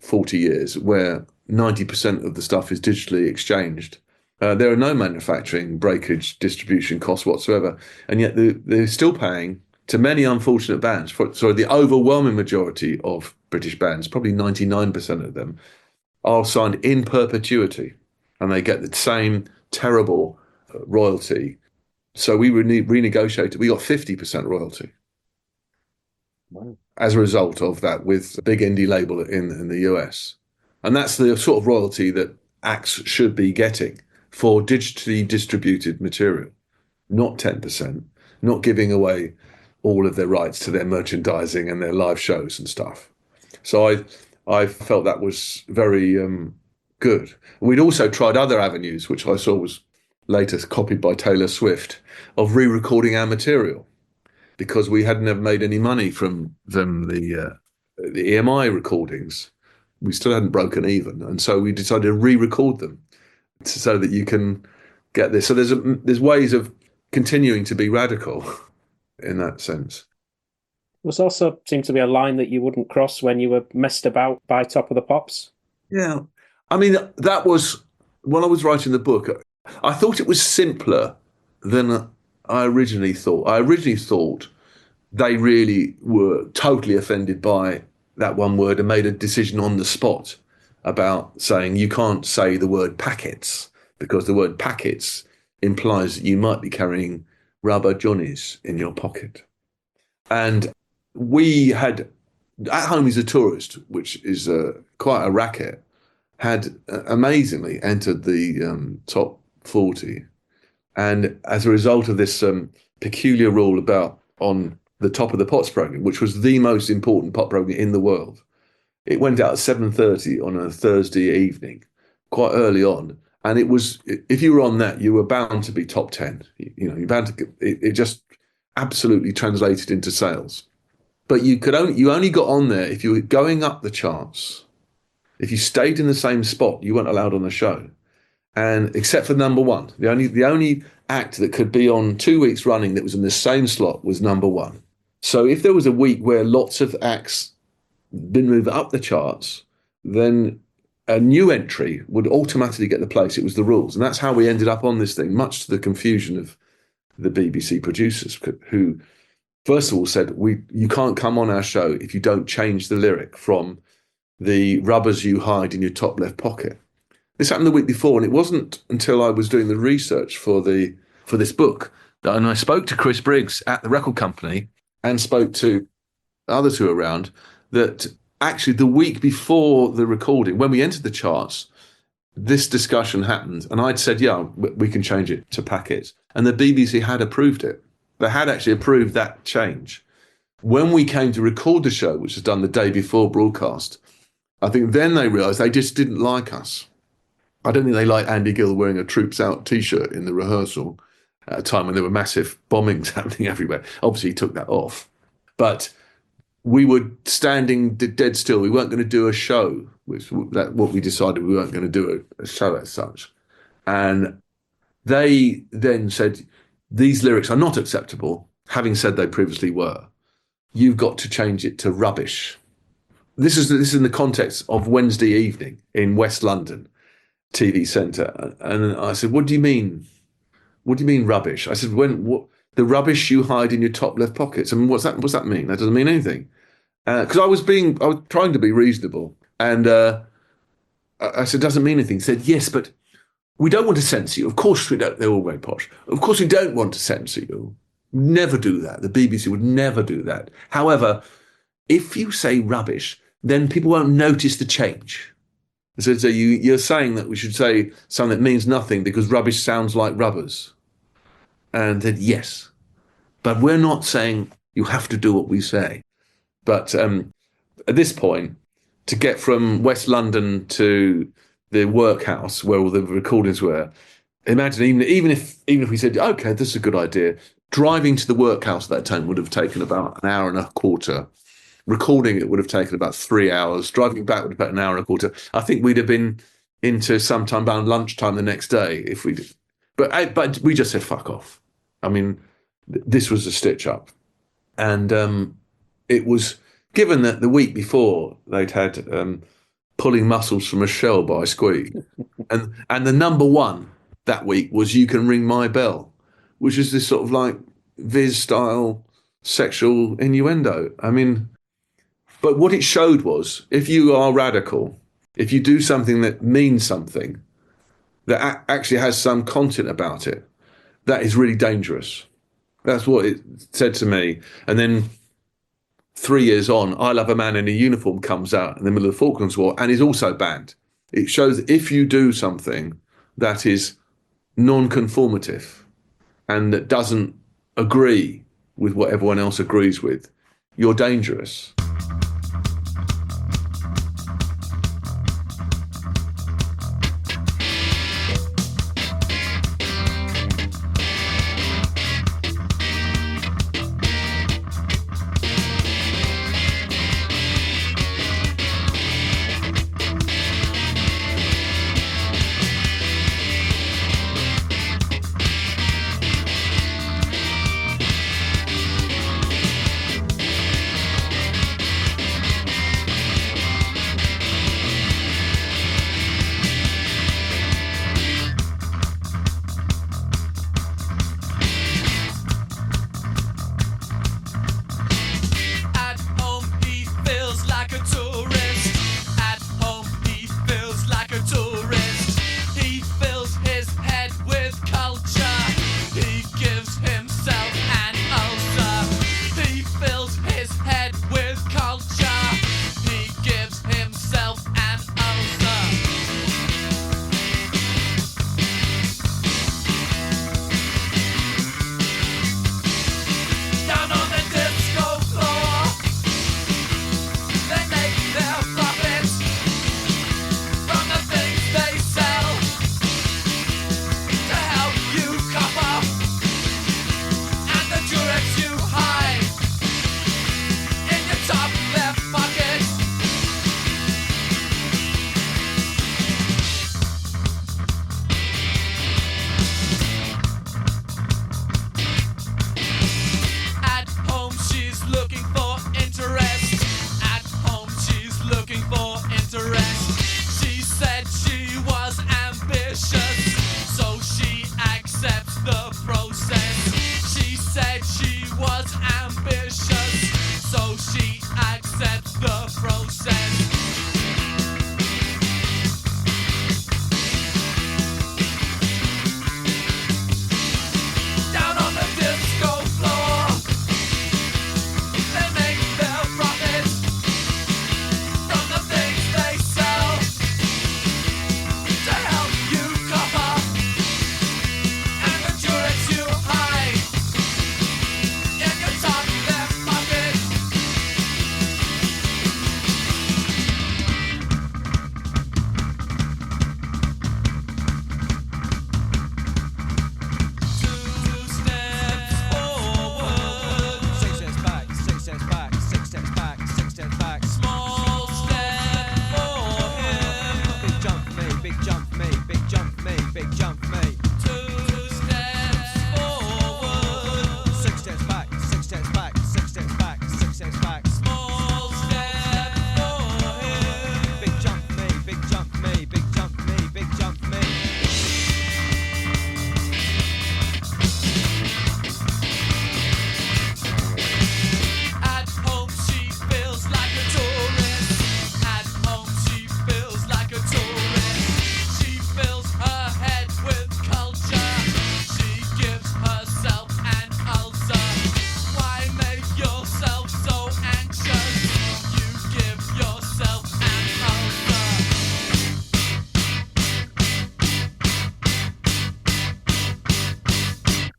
40 years, where 90% of the stuff is digitally exchanged. There are no manufacturing, breakage, distribution costs whatsoever. And yet they're still paying, to many unfortunate bands, the overwhelming majority of British bands, probably 99% of them, are signed in perpetuity. And they get the same terrible royalty. So we renegotiated. We got 50% royalty. Wow. As a result of that, with a big indie label in the US. And that's the sort of royalty that acts should be getting for digitally distributed material, not 10%, not giving away all of their rights to their merchandising and their live shows and stuff. So I felt that was very good. We'd also tried other avenues, which I saw was later copied by Taylor Swift, of re-recording our material, because we had never made any money from them, the EMI recordings. We still hadn't broken even, and so we decided to re-record them so that you can get this. So there's ways of continuing to be radical in that sense. There also seemed to be a line that you wouldn't cross when you were messed about by Top of the Pops. Yeah, I mean, that was when I was writing the book. I thought it was simpler than I originally thought. I originally thought they really were totally offended by that one word and made a decision on the spot about saying you can't say the word packets, because the word packets implies that you might be carrying rubber johnnies in your pocket. And we had, At Home Is a Tourist, which is quite a racket, had amazingly entered the top 40. And as a result of this peculiar rule about on the Top of the Pops program, which was the most important pop program in the world, it went out at 7:30 on a Thursday evening, quite early on. And it was, if you were on that, you were bound to be top 10. You're bound to. It just absolutely translated into sales. But you only got on there if you were going up the charts. If you stayed in the same spot, you weren't allowed on the show. And except for number one, the only act that could be on 2 weeks running that was in the same slot was number one. So if there was a week where lots of acts been moved up the charts, then a new entry would automatically get the place. It was the rules. And that's how we ended up on this thing, much to the confusion of the BBC producers, who first of all said, you can't come on our show if you don't change the lyric from the rubbers you hide in your top left pocket. This happened the week before, and it wasn't until I was doing the research for this book and I spoke to Chris Briggs at the record company and spoke to others who were around, that actually the week before the recording, when we entered the charts, this discussion happened, and I'd said, yeah, we can change it to packets. And the BBC had approved it. They had actually approved that change. When we came to record the show, which was done the day before broadcast, I think then they realised they just didn't like us. I don't think they liked Andy Gill wearing a Troops Out T-shirt in the rehearsal at a time when there were massive bombings happening everywhere. Obviously, he took that off. But we were standing dead still. We weren't going to do a show, what we decided we weren't going to do a show as such. And they then said, these lyrics are not acceptable, having said they previously were. You've got to change it to rubbish. This is in the context of Wednesday evening in West London TV Centre. And I said, what do you mean? What do you mean rubbish? I said, the rubbish you hide in your top left pockets. I mean, what's that mean? That doesn't mean anything. Because I was trying to be reasonable. And I said, doesn't mean anything. He said, yes, but we don't want to censor you. Of course we don't. They're all very posh. Of course we don't want to censor you. Never do that. The BBC would never do that. However, if you say rubbish, then people won't notice the change. So you're saying that we should say something that means nothing because rubbish sounds like rubbers. And then, yes, but we're not saying you have to do what we say. But at this point, to get from West London to the workhouse where all the recordings were, imagine even if we said, okay, this is a good idea, driving to the workhouse at that time would have taken about an hour and a quarter. Recording it would have taken about 3 hours. Driving back would have been about an hour and a quarter. I think we'd have been into sometime around lunchtime the next day if we did. But we just said, fuck off. I mean, this was a stitch up. And it was, given that the week before they'd had Pulling Muscles from a Shell by Squeak. and the number one that week was You Can Ring My Bell, which is this sort of like Viz-style sexual innuendo. I mean, but what it showed was, if you are radical, if you do something that means something, that actually has some content about it, that is really dangerous. That's what it said to me. And then 3 years on, I Love a Man in a Uniform comes out in the middle of the Falklands War and is also banned. It shows that if you do something that is non-conformative and that doesn't agree with what everyone else agrees with, you're dangerous.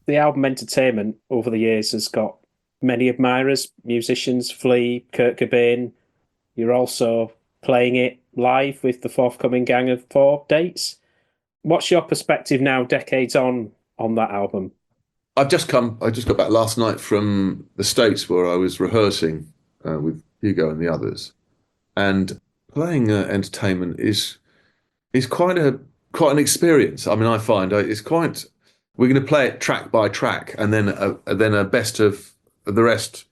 The album Entertainment over the years has got many admirers, musicians, Flea, Kurt Cobain. You're also playing it live with the forthcoming Gang of Four dates. What's your perspective now, decades on that album? I just got back last night from the States where I was rehearsing with Hugo and the others. And playing Entertainment is quite an experience. I mean, I find it's quite... We're going to play it track by track, and then a best of the rest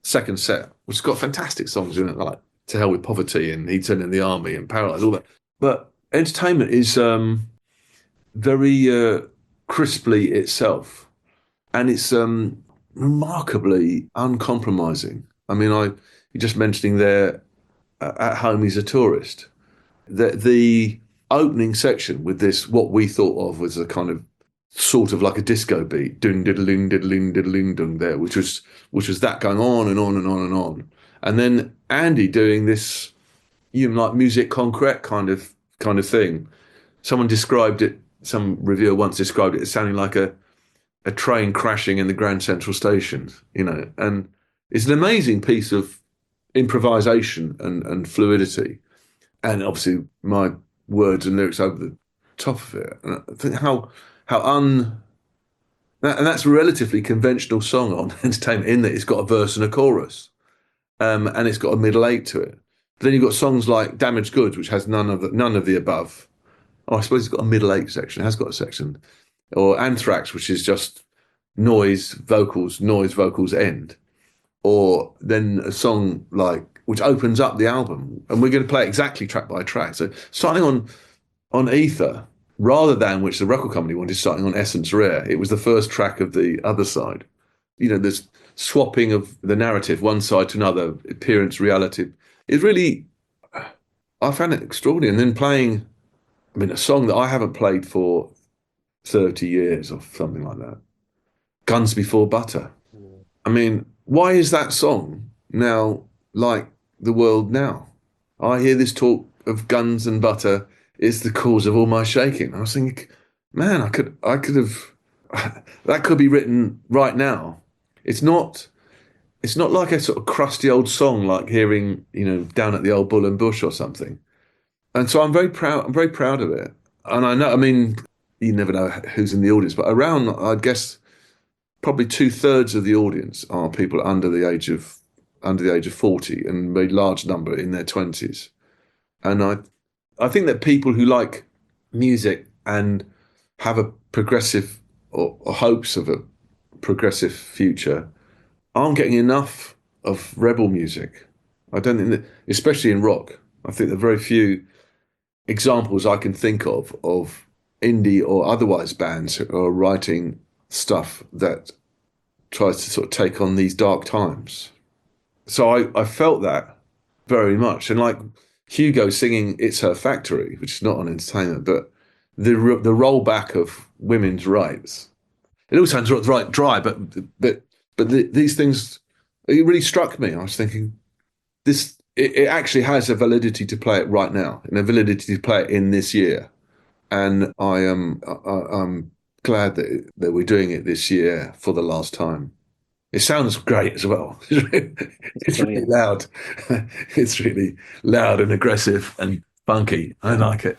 second set, which has got fantastic songs in it, like To Hell with Poverty and He Turned in the Army and Paralyze, all that. But Entertainment is very crisply itself, and it's remarkably uncompromising. I mean, you're just mentioning there, At Home He's a Tourist. The opening section with this, what we thought of as a kind of sort of like a disco beat, ding diddling diddling diddling dung there, which was that going on and on and on and on, and then Andy doing this, like musique concrète kind of thing. Someone described it. Some reviewer once described it as sounding like a train crashing in the Grand Central Station, and it's an amazing piece of improvisation and fluidity, and obviously my words and lyrics over the top of it. And I think and that's a relatively conventional song on Entertainment, in that it's got a verse and a chorus, and it's got a middle eight to it. But then you've got songs like Damaged Goods, which has none of the above. Oh, I suppose it's got a middle eight section. It has got a section. Or Anthrax, which is just noise, vocals, end. Or then a song which opens up the album, and we're going to play it exactly track by track. So starting on Ether, rather than which the record company wanted, starting on Essence Rare, it was the first track of the other side. There's swapping of the narrative, one side to another, appearance, reality. It really, I found it extraordinary. And then playing, a song that I haven't played for 30 years or something like that, Guns Before Butter. Why is that song now like the world now? I hear this talk of guns and butter is the cause of all my shaking. I was thinking, man, I could have, that could be written right now. It's not like a sort of crusty old song like hearing, Down at the Old Bull and Bush or something. And so I'm very proud of it. And I know, you never know who's in the audience, but around, I guess, probably 2/3 of the audience are people under the age of 40, and a large number in their 20s. And I think that people who like music and have a progressive or hopes of a progressive future aren't getting enough of rebel music. I don't think that, especially in rock, I think there are very few examples I can think of indie or otherwise bands who are writing stuff that tries to sort of take on these dark times. So I felt that very much. And like Hugo singing It's Her Factory, which is not on Entertainment, but the rollback of women's rights. It all sounds right dry, but these things, it really struck me. I was thinking, it actually has a validity to play it right now, and a validity to play it in this year. And I'm glad that we're doing it this year for the last time. It sounds great as well. It's really loud. It's really loud and aggressive and funky. I like it.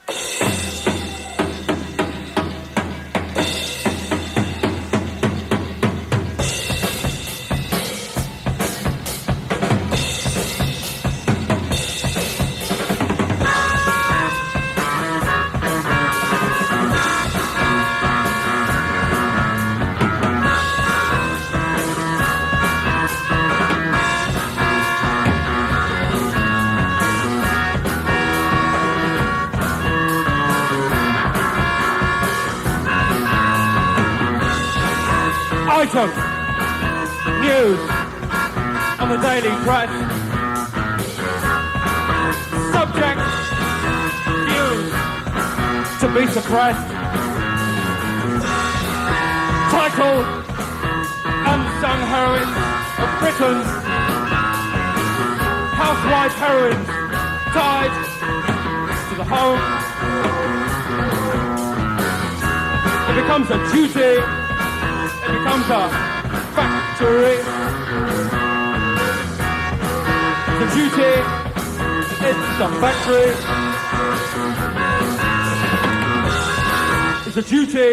Items, news on the daily press, subject, views to be suppressed, title, unsung heroines of Britain, housewife heroines tied to the home. It becomes a duty. It becomes a factory. The duty, it's a factory. It's a duty,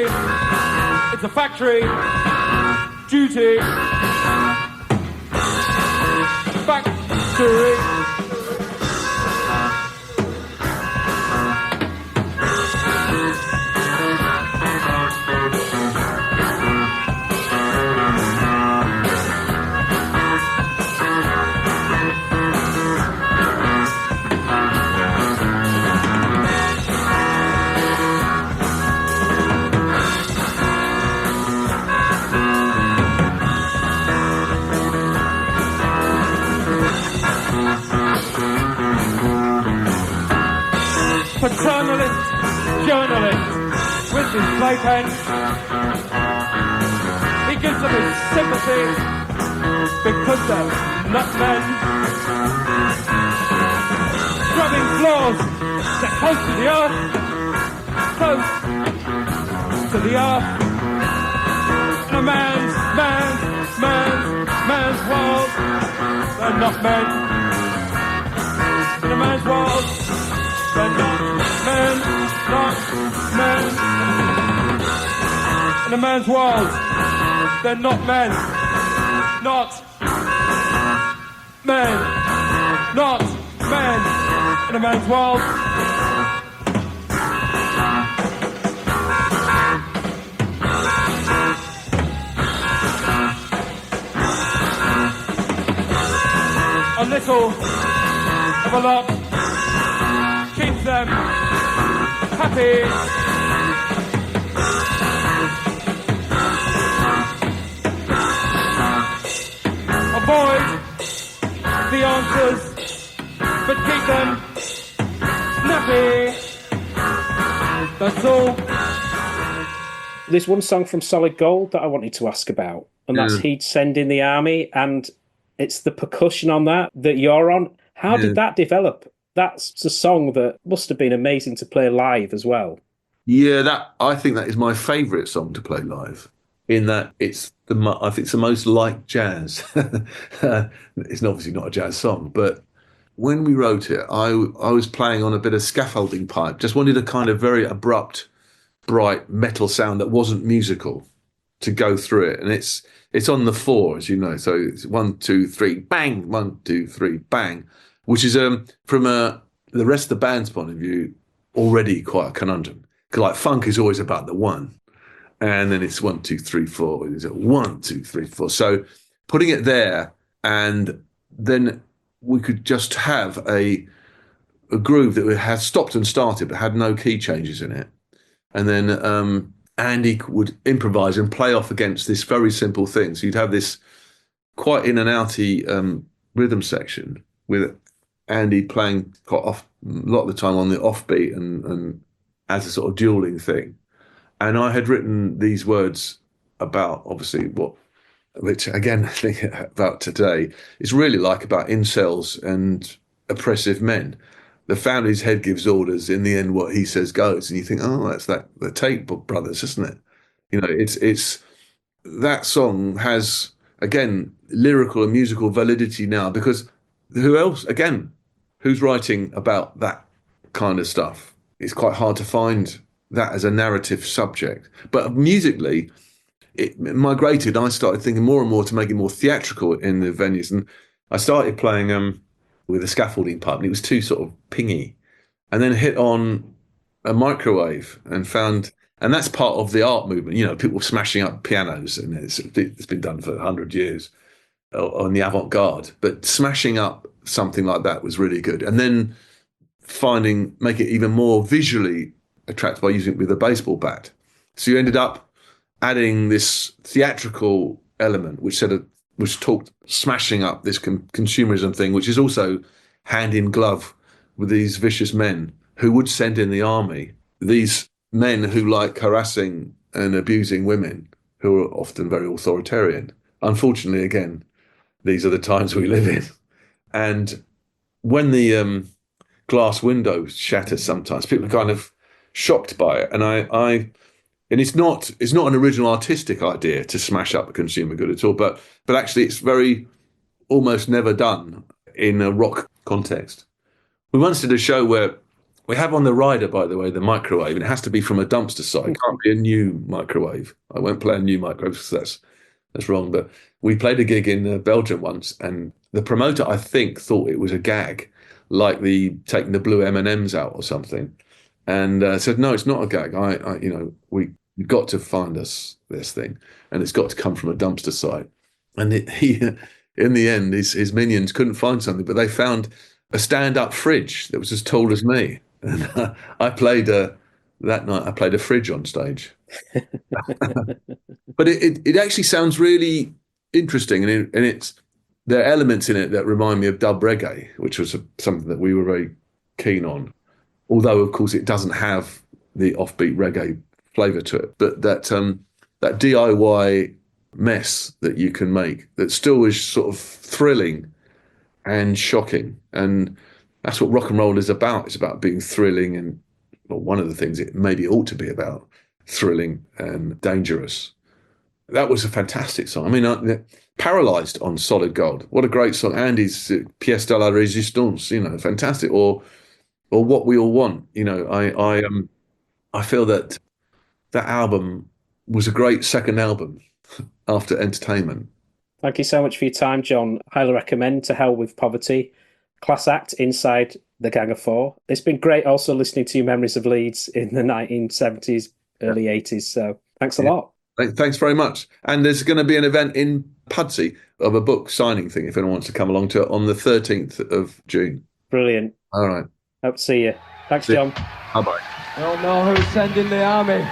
it's a factory. Duty, factory. Paternalist his playpen. He gives them his sympathy because they're not men. Scrubbing floors set close to the earth, close to the earth. And a man's world, they're not men. In a man's world, they're not men, not men. In a man's world, they're not men, not men, not men. In a man's world. A little of a lot keeps them happy. Avoid the answers, but keep them snappy. That's all. There's one song from Solid Gold that I wanted to ask about, and that's He'd Send in the Army, and it's the percussion on that you're on. How did that develop? That's a song that must have been amazing to play live as well. Yeah, I think that is my favourite song to play live. In that I think it's the most like jazz. It's obviously not a jazz song, but when we wrote it, I was playing on a bit of scaffolding pipe. Just wanted a kind of very abrupt, bright metal sound that wasn't musical to go through it, and it's on the 4, as you know. So it's 1, 2, 3, bang, 1, 2, 3, bang, which is from the rest of the band's point of view already quite a conundrum. Because like funk is always about the 1, and then it's 1, 2, 3, 4. It's 1, 2, 3, 4. So putting it there, and then we could just have a groove that had stopped and started but had no key changes in it, and then Andy would improvise and play off against this very simple thing. So you'd have this quite in and outy rhythm section with Andy playing quite off a lot of the time on the offbeat and as a sort of dueling thing. And I had written these words about obviously which again I think about today is really like about incels and oppressive men. The family's head gives orders. In the end, what he says goes. And you think, oh, that's the Tate brothers, isn't it? You know, it's that song has, again, lyrical and musical validity now, because who else, again, who's writing about that kind of stuff? It's quite hard to find that as a narrative subject. But musically, it migrated. I started thinking more and more to make it more theatrical in the venues. And I started playing with a scaffolding pipe, and it was too sort of pingy, and then hit on a microwave and that's part of the art movement, you know, people smashing up pianos, and it's been done for 100 years on the avant-garde, but smashing up something like that was really good. And then make it even more visually attractive by using it with a baseball bat. So you ended up adding this theatrical element, which talked smashing up this consumerism thing, which is also hand in glove with these vicious men who would send in the army, these men who like harassing and abusing women, who are often very authoritarian. Unfortunately, again, these are the times we live in. And when the glass window shatters sometimes, people are kind of shocked by it. And it's not an original artistic idea to smash up a consumer good at all, but actually it's very almost never done in a rock context. We once did a show where we have on the rider, by the way, the microwave, and it has to be from a dumpster site. It can't be a new microwave. I won't play a new microwave because that's wrong. But we played a gig in Belgium once, and the promoter, I think, thought it was a gag, like taking the blue M&Ms out or something. And said, no, it's not a gag. We've got to find us this thing, and it's got to come from a dumpster site. And he, in the end, his minions couldn't find something, but they found a stand-up fridge that was as tall as me. And I played that night. I played a fridge on stage. But it actually sounds really interesting, and there are elements in it that remind me of dub reggae, which was something that we were very keen on. Although, of course, it doesn't have the offbeat reggae flavour to it. But that DIY mess that you can make that still is sort of thrilling and shocking. And that's what rock and roll is about. It's about being thrilling, and well, one of the things it maybe ought to be about, thrilling and dangerous. That was a fantastic song. I mean, Paralysed on Solid Gold. What a great song. Andy's Pièce de la Résistance, fantastic. Or What We All Want. I feel that album was a great second album after Entertainment. Thank you so much for your time, John. Highly recommend To Hell With Poverty, class act inside the Gang of Four. It's been great also listening to your memories of Leeds in the 1970s, early 80s. So thanks a lot. Thanks very much. And there's going to be an event in Pudsey of a book signing thing, if anyone wants to come along to it, on the 13th of June. Brilliant. All right. Hope to see you. Thanks, John. Bye-bye. I don't know who's sending the army.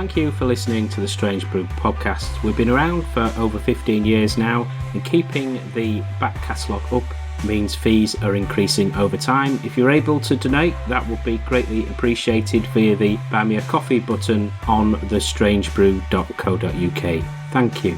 Thank you for listening to the Strange Brew podcast. We've been around for over 15 years now, and keeping the back catalogue up means fees are increasing over time. If you're able to donate, that would be greatly appreciated via the Buy Me a Coffee button on thestrangebrew.co.uk. Thank you.